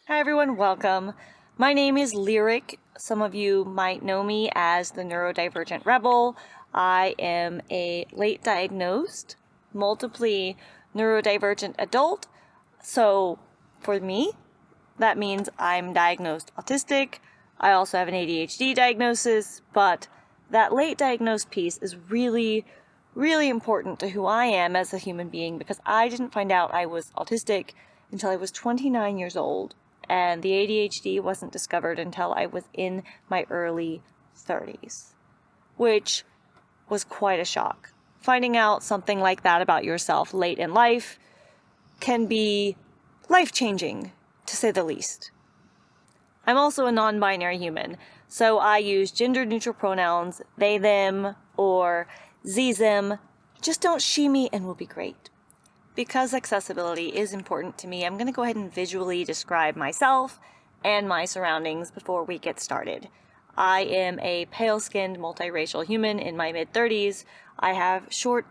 Hi everyone, welcome. My name is Lyric. Some of you might know me as the Neurodivergent Rebel. I am a late diagnosed, multiply neurodivergent adult. So for me, that means I'm diagnosed autistic. I also have an ADHD diagnosis, but that late diagnosed piece is really important to who I am as a human being because I didn't find out I was autistic until I was 29 years old, and the ADHD wasn't discovered until I was in my early 30s, which was quite a shock. Finding out something like that about yourself late in life can be life-changing, to say the least. I'm also a non-binary human, so I use gender-neutral pronouns, they, them, or ze-them. Just don't she, me, and we'll be great. Because accessibility is important to me, I'm going to go ahead and visually describe myself and my surroundings before we get started. I am a pale-skinned, multiracial human in my mid-30s. I have short,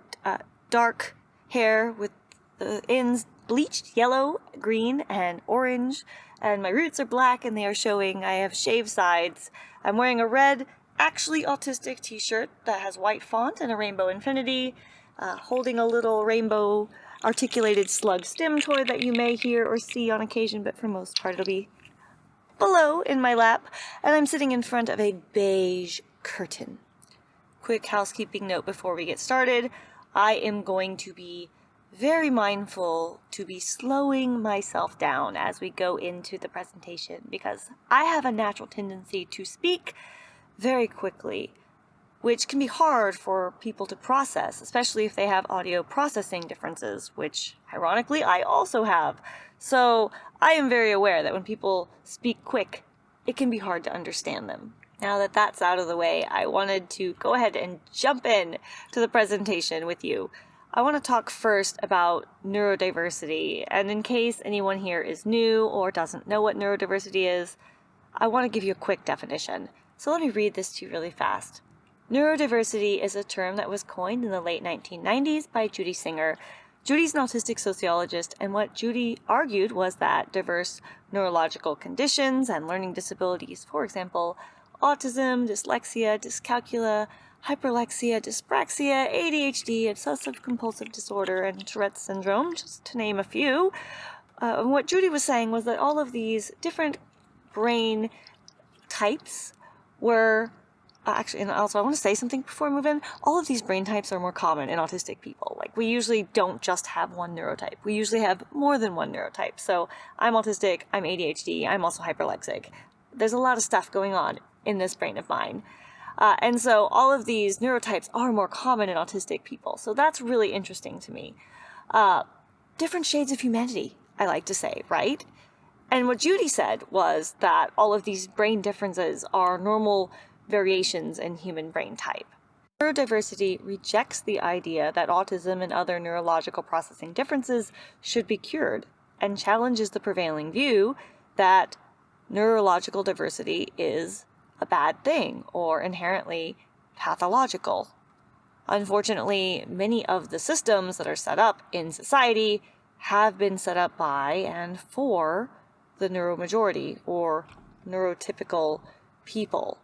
dark hair with the ends bleached yellow, green, and orange, and my roots are black and they are showing. I have shaved sides. I'm wearing a red, actually autistic t-shirt that has white font and a rainbow infinity, holding a little rainbow articulated slug stem toy that you may hear or see on occasion, but for most part it'll be below in my lap, and I'm sitting in front of a beige curtain. Quick housekeeping note before we get started. I am going to be very mindful to be slowing myself down as we go into the presentation because I have a natural tendency to speak very quickly, which can be hard for people to process, especially if they have audio processing differences, which ironically I also have. So I am very aware that when people speak quick, it can be hard to understand them. Now that that's out of the way, I wanted to go ahead and jump in to the presentation with you. I want to talk first about neurodiversity, and in case anyone here is new or doesn't know what neurodiversity is, I want to give you a quick definition. So let me read this to you really fast. Neurodiversity is a term that was coined in the late 1990s by Judy Singer. Judy's an autistic sociologist, and what Judy argued was that diverse neurological conditions and learning disabilities, for example, autism, dyslexia, dyscalculia, hyperlexia, dyspraxia, ADHD, obsessive-compulsive disorder, and Tourette's syndrome, just to name a few. What Judy was saying was that all of these different brain types were actually, and also I want to say something before I move in. All of these brain types are more common in autistic people. Like, we usually don't just have one neurotype. We usually have more than one neurotype. So I'm autistic, I'm ADHD, I'm also hyperlexic. There's a lot of stuff going on in this brain of mine. And so all of these neurotypes are more common in autistic people. So that's really interesting to me. Different shades of humanity, I like to say, right? And what Judy said was that all of these brain differences are normal variations in human brain type. Neurodiversity rejects the idea that autism and other neurological processing differences should be cured and challenges the prevailing view that neurological diversity is a bad thing or inherently pathological. Unfortunately, many of the systems that are set up in society have been set up by and for the neuromajority or neurotypical people.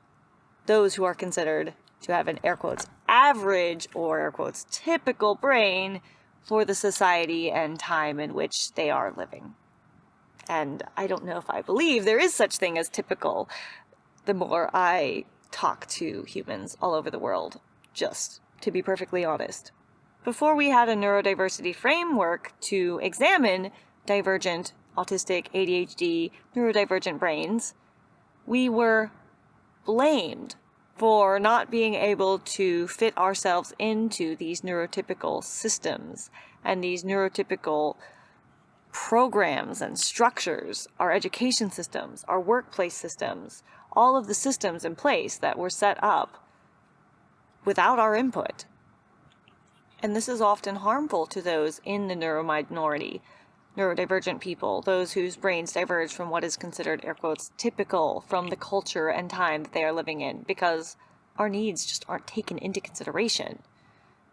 Those who are considered to have an air quotes average or air quotes typical brain for the society and time in which they are living. And I don't know if I believe there is such thing as typical the more I talk to humans all over the world, just to be perfectly honest. Before we had a neurodiversity framework to examine divergent, autistic, ADHD, neurodivergent brains, we were blamed for not being able to fit ourselves into these neurotypical systems and these neurotypical programs and structures, our education systems, our workplace systems, all of the systems in place that were set up without our input. And this is often harmful to those in the neurominority, neurodivergent people, those whose brains diverge from what is considered, air quotes, typical from the culture and time that they are living in, because our needs just aren't taken into consideration.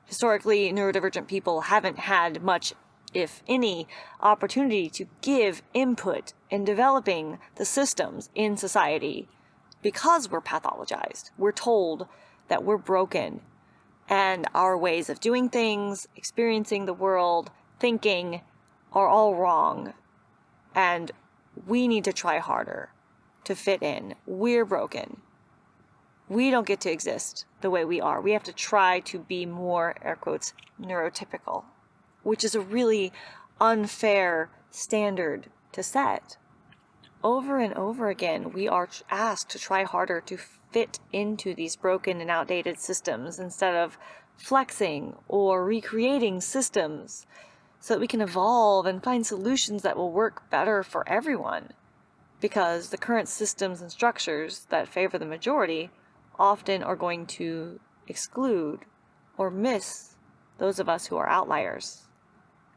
Historically, neurodivergent people haven't had much if any, opportunity to give input in developing the systems in society because we're pathologized. We're told that we're broken and our ways of doing things, experiencing the world, thinking are all wrong. And we need to try harder to fit in. We're broken. We don't get to exist the way we are. We have to try to be more, air quotes, neurotypical, which is a really unfair standard to set. Over and over again, we are asked to try harder to fit into these broken and outdated systems instead of flexing or recreating systems so that we can evolve and find solutions that will work better for everyone. Because the current systems and structures that favor the majority often are going to exclude or miss those of us who are outliers.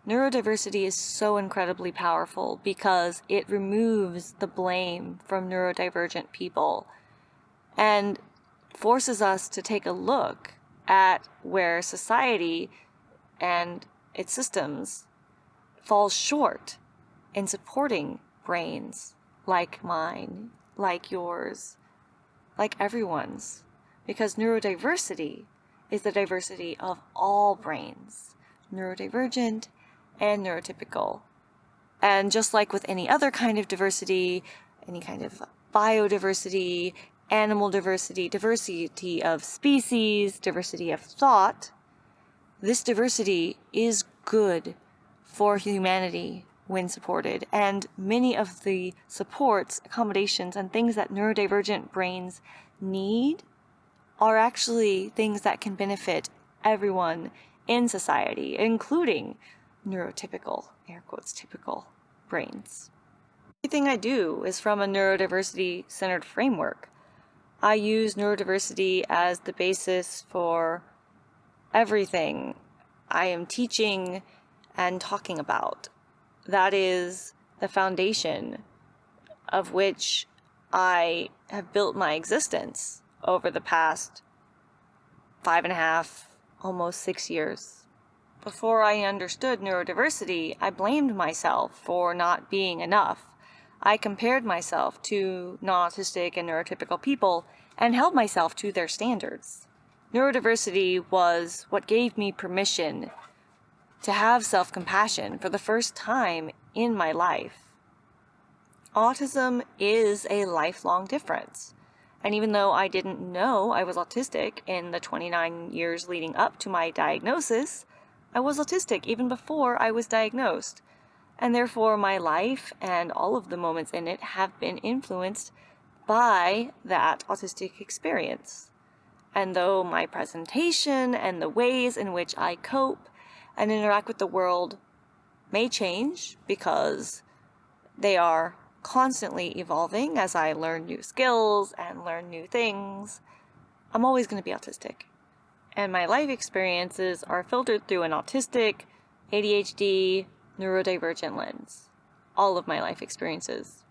Neurodiversity is so incredibly powerful because it removes the blame from neurodivergent people and forces us to take a look at where society and its systems falls short in supporting brains like mine, like yours, like everyone's, because neurodiversity is the diversity of all brains, neurodivergent and neurotypical. And just like with any other kind of diversity, any kind of biodiversity, animal diversity, diversity of species, diversity of thought, this diversity is good for humanity when supported. And many of the supports, accommodations, and things that neurodivergent brains need are actually things that can benefit everyone in society, including neurotypical, air quotes, typical brains. Everything I do is from a neurodiversity-centered framework. I use neurodiversity as the basis for everything I am teaching and talking about. That is the foundation of which I have built my existence over the past 5.5, almost 6 years. Before I understood neurodiversity, I blamed myself for not being enough. I compared myself to non-autistic and neurotypical people and held myself to their standards. Neurodiversity was what gave me permission to have self-compassion for the first time in my life. Autism is a lifelong difference. And even though I didn't know I was autistic in the 29 years leading up to my diagnosis, I was autistic even before I was diagnosed. And therefore my life and all of the moments in it have been influenced by that autistic experience. And though my presentation and the ways in which I cope and interact with the world may change because they are constantly evolving as I learn new skills and learn new things, I'm always going to be autistic. And my life experiences are filtered through an autistic, ADHD, neurodivergent lens. All of my life experiences,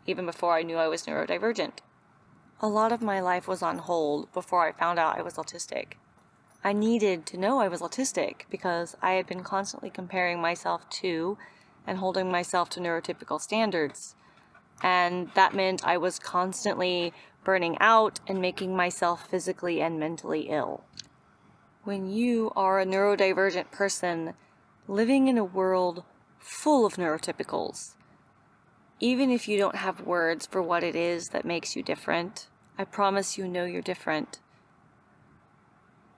even before I knew I was neurodivergent. A lot of my life was on hold before I found out I was autistic. I needed to know I was autistic because I had been constantly comparing myself to and holding myself to neurotypical standards. And that meant I was constantly burning out and making myself physically and mentally ill. When you are a neurodivergent person living in a world full of neurotypicals, even if you don't have words for what it is that makes you different, I promise you know you're different.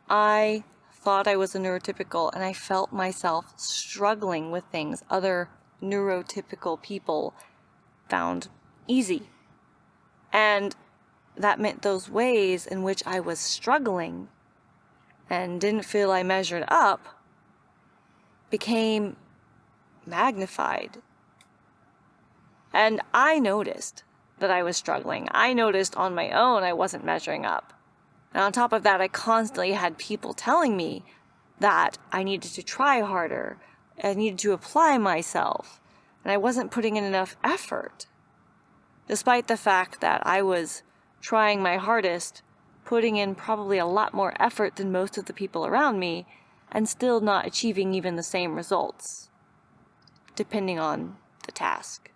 I thought I was a neurotypical and I felt myself struggling with things other neurotypical people found easy. And that meant those ways in which I was struggling and didn't feel I measured up became magnified. And I noticed that I was struggling. I noticed on my own I wasn't measuring up. And on top of that, I constantly had people telling me that I needed to try harder, I needed to apply myself, and I wasn't putting in enough effort. Despite the fact that I was trying my hardest, putting in probably a lot more effort than most of the people around me, and still not achieving even the same results. depending on the task.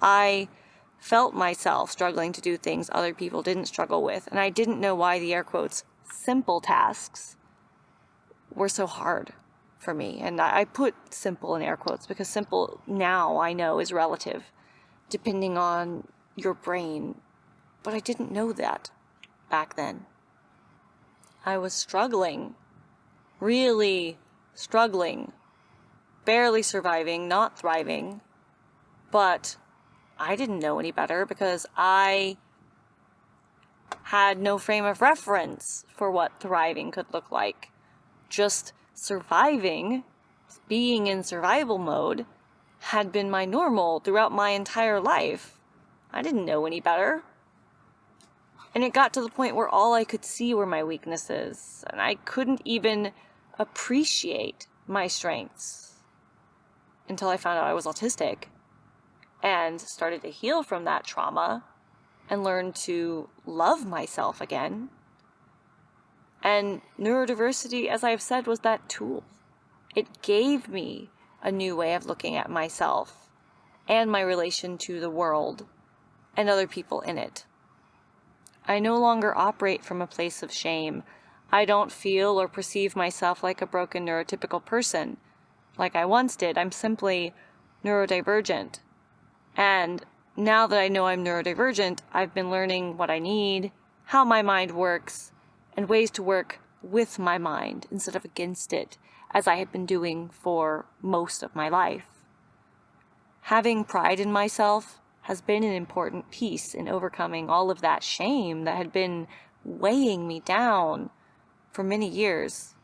I felt myself struggling to do things other people didn't struggle with, and I didn't know why the air quotes simple tasks were so hard for me. And I put simple in air quotes because simple now I know is relative depending on your brain, but I didn't know that back then. I was struggling, really struggling, barely surviving, not thriving, but I didn't know any better because I had no frame of reference for what thriving could look like. Just surviving, being in survival mode, had been my normal throughout my entire life. I didn't know any better. And it got to the point where all I could see were my weaknesses, and I couldn't even appreciate my strengths until I found out I was autistic and started to heal from that trauma and learn to love myself again. And neurodiversity, as I've said, was that tool. It gave me a new way of looking at myself and my relation to the world and other people in it. I no longer operate from a place of shame. I don't feel or perceive myself like a broken neurotypical person like I once did. I'm simply neurodivergent. And now that I know I'm neurodivergent, I've been learning what I need, how my mind works, and ways to work with my mind instead of against it, as I had been doing for most of my life. Having pride in myself has been an important piece in overcoming all of that shame that had been weighing me down for many years.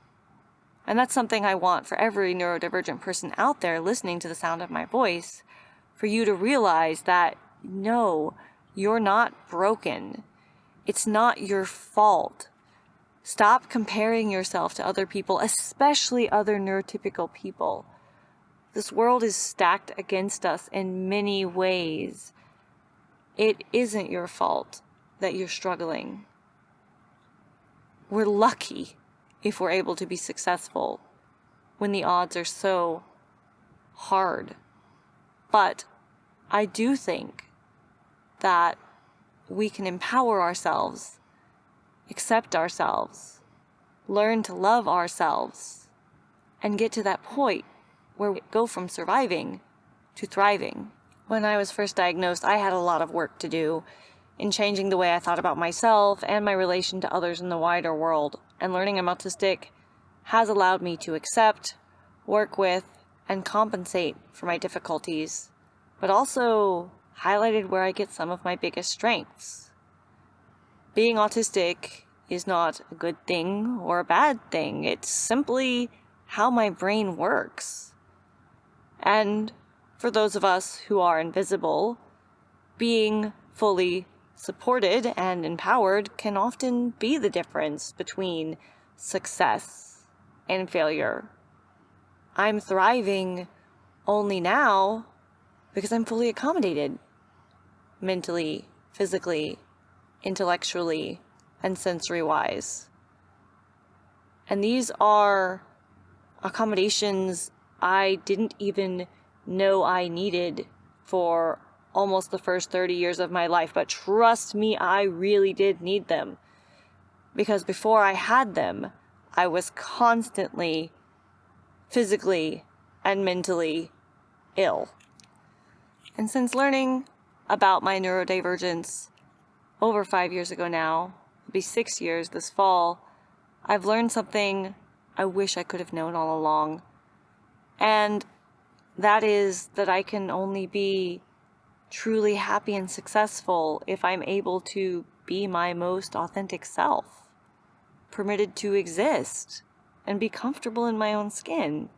And that's something I want for every neurodivergent person out there listening to the sound of my voice, for you to realize that, no, you're not broken. It's not your fault. Stop comparing yourself to other people, especially other neurotypical people. This world is stacked against us in many ways. It isn't your fault that you're struggling. We're lucky if we're able to be successful when the odds are so hard. But I do think that we can empower ourselves, accept ourselves, learn to love ourselves, and get to that point where we go from surviving to thriving. When I was first diagnosed, I had a lot of work to do in changing the way I thought about myself and my relation to others in the wider world. And learning I'm autistic has allowed me to accept, work with, and compensate for my difficulties, but also highlighted where I get some of my biggest strengths. Being autistic is not a good thing or a bad thing. It's simply how my brain works. And for those of us who are invisible, being fully supported and empowered can often be the difference between success and failure. I'm thriving only now because I'm fully accommodated mentally, physically, intellectually, and sensory-wise. And these are accommodations I didn't even know I needed for almost the first 30 years of my life, but trust me, I really did need them. Because before I had them, I was constantly physically and mentally ill. And since learning about my neurodivergence over 5 years ago now, it'll be 6 years this fall, I've learned something I wish I could have known all along. And that is that I can only be truly happy and successful if I'm able to be my most authentic self, permitted to exist and be comfortable in my own skin,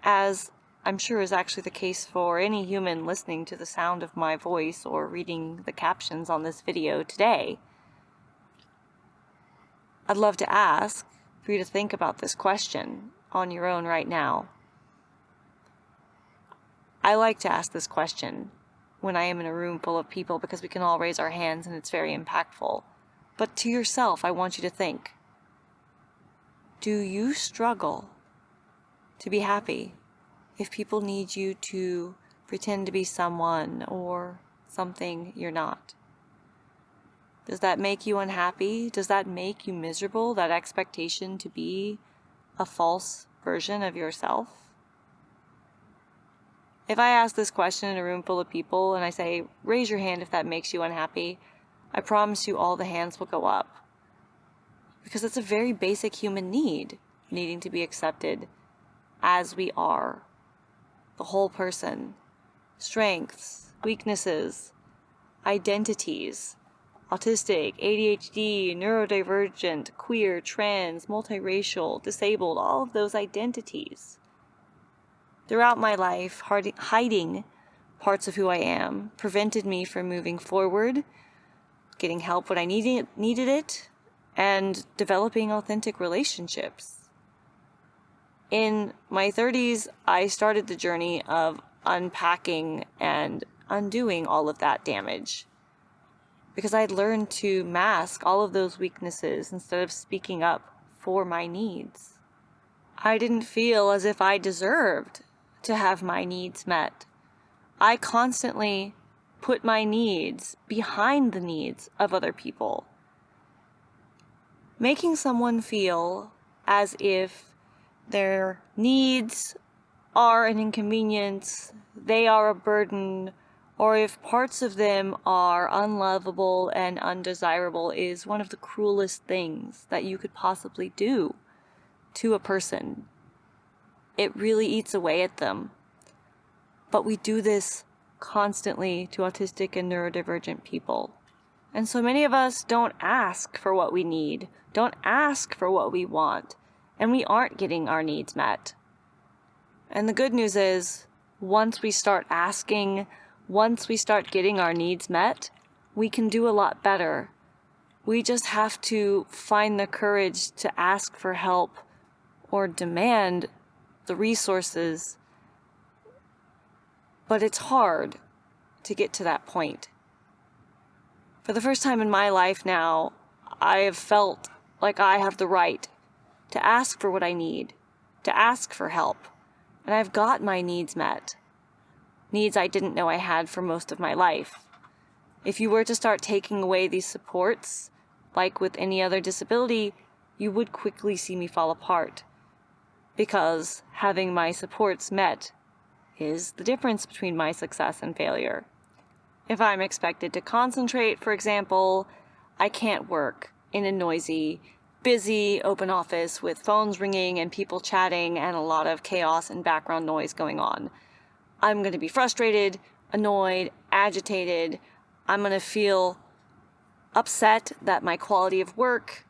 as I'm sure is actually the case for any human listening to the sound of my voice or reading the captions on this video today. I'd love to ask for you to think about this question on your own right now. I like to ask this question when I am in a room full of people because we can all raise our hands and it's very impactful. But to yourself, I want you to think, do you struggle to be happy if people need you to pretend to be someone or something you're not? Does that make you unhappy? Does that make you miserable, that expectation to be a false version of yourself? If I ask this question in a room full of people and I say, raise your hand if that makes you unhappy, I promise you all the hands will go up. Because it's a very basic human need, needing to be accepted as we are. The whole person. Strengths, weaknesses, identities, autistic, ADHD, neurodivergent, queer, trans, multiracial, disabled, all of those identities. Throughout my life, hiding parts of who I am prevented me from moving forward, getting help when I needed it, and developing authentic relationships. In my 30s, I started the journey of unpacking and undoing all of that damage, because I'd learned to mask all of those weaknesses instead of speaking up for my needs. I didn't feel as if I deserved to have my needs met. I constantly put my needs behind the needs of other people, making someone feel as if their needs are an inconvenience, they are a burden, or if parts of them are unlovable and undesirable is one of the cruelest things that you could possibly do to a person. It really eats away at them. But we do this constantly to autistic and neurodivergent people. And so many of us don't ask for what we need, don't ask for what we want, and we aren't getting our needs met. And the good news is, once we start asking, once we start getting our needs met, we can do a lot better. We just have to find the courage to ask for help or demand the resources. But it's hard to get to that point. For the first time in my life now, I have felt like I have the right to ask for what I need, to ask for help. And I've got my needs met. Needs I didn't know I had for most of my life. If you were to start taking away these supports, like with any other disability, you would quickly see me fall apart. Because having my supports met is the difference between my success and failure. If I'm expected to concentrate, for example, I can't work in a noisy, busy open office with phones ringing and people chatting and a lot of chaos and background noise going on. I'm going to be frustrated, annoyed, agitated. I'm going to feel upset that my quality of work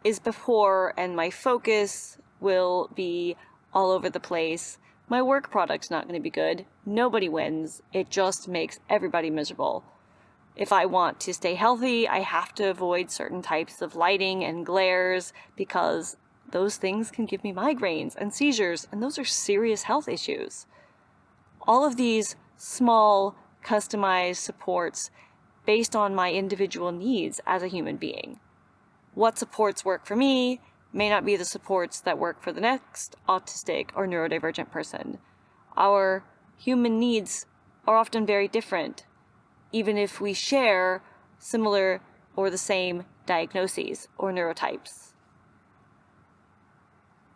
is poor and my focus will be all over the place. My work product's not going to be good. Nobody wins. It just makes everybody miserable. If I want to stay healthy, I have to avoid certain types of lighting and glares because those things can give me migraines and seizures, and those are serious health issues. All of these small, customized supports based on my individual needs as a human being. What supports work for me may not be the supports that work for the next autistic or neurodivergent person. Our human needs are often very different, even if we share similar or the same diagnoses or neurotypes.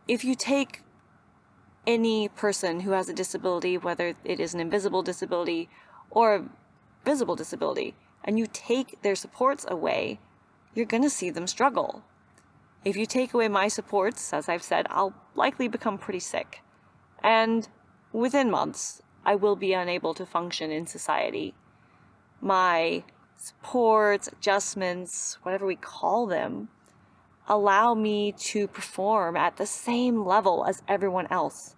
If you take any person who has a disability, whether it is an invisible disability or a visible disability, and you take their supports away, you're going to see them struggle. If you take away my supports, as I've said, I'll likely become pretty sick. And within months, I will be unable to function in society. My supports, adjustments, whatever we call them, allow me to perform at the same level as everyone else,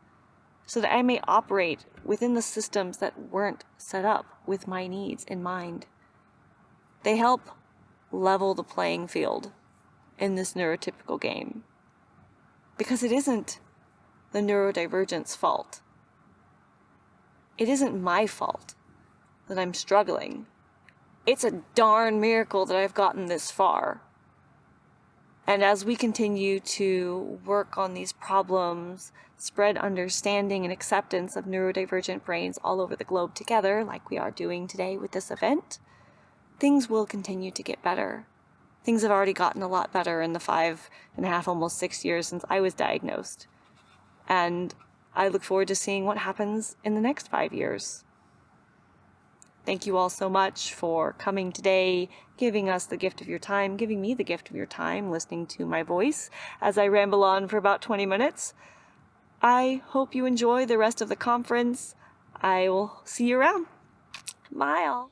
so that I may operate within the systems that weren't set up with my needs in mind. They help level the playing field in this neurotypical game, because it isn't the neurodivergent's fault. It isn't my fault that I'm struggling. It's a darn miracle that I've gotten this far. And as we continue to work on these problems, spread understanding and acceptance of neurodivergent brains all over the globe together, like we are doing today with this event, things will continue to get better. Things have already gotten a lot better in the 5.5, almost 6 years since I was diagnosed. And I look forward to seeing what happens in the next 5 years. Thank you all so much for coming today, giving us the gift of your time, giving me the gift of your time, listening to my voice as I ramble on for about 20 minutes. I hope you enjoy the rest of the conference. I will see you around. Bye all.